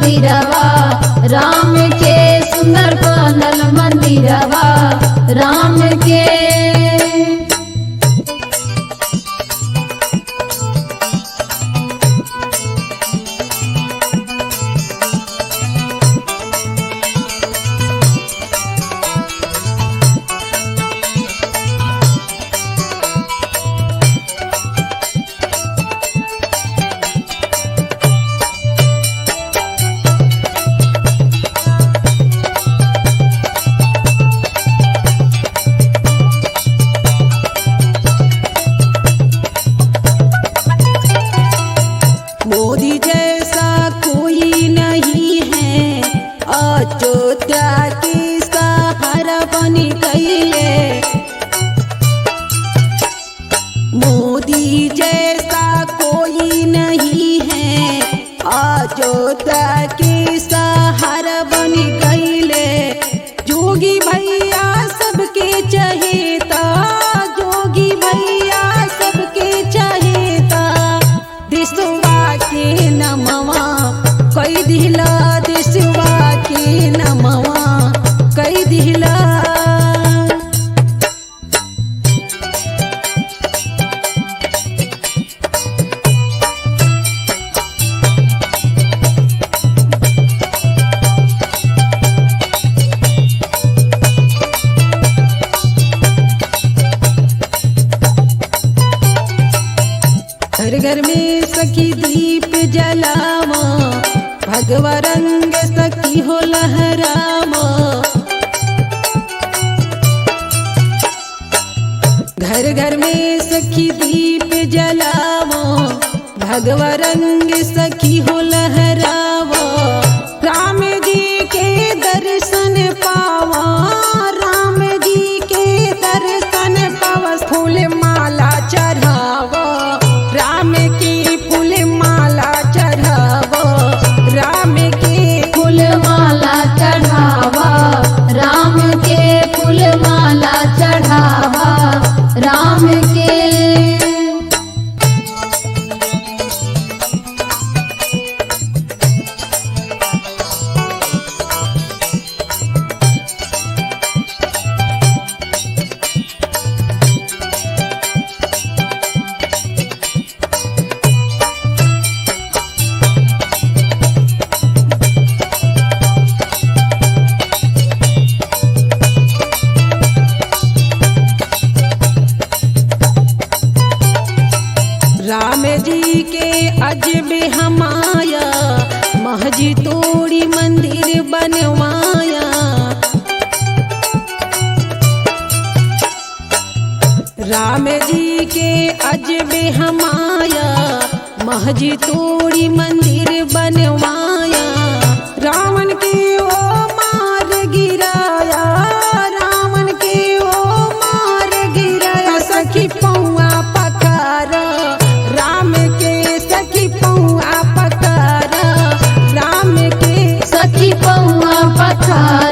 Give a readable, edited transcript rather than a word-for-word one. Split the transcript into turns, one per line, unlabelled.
मंदिरवा राम के, सुंदर बनल मंदिरवा राम के।
मोदी जैसा कोई नहीं है, अयोध्या की सहारा बन गई। मोदी जैसा कोई नहीं है, अयोध्या की सहारा बन गई। जोगी भैया सबके चहेता, जोगी भैया सबके चहेता। देशवा के नमवा कई दिला, देशवा के नमवा कई दिला। घर घर में सखी दीप जलावा, भगवा रंग सखी हो लहरावा। घर घर में सखी दीप जलावा, भगवा रंग सखी हो लहरावा। राम जी के दर्शन पावा, राम जी के दर्शन पावा। फूल माला चढ़ावा, राम की फूल माला चढ़ावा, राम के
फूल माला चढ़ावा, राम के फूल माला चढ़ावा राम के।
राम जी के अजब हमाया, महजी तोड़ी मंदिर बनवाया। राम जी के अजब हमाया, महजी तोड़ी मंदिर बनवाया। रावण के ओ मार गिराया, रावण के ओ मार गिराया। सखी पौआ पखारा, राम के सखी पौआ पखारा, राम के
सखी पौआ पखारा।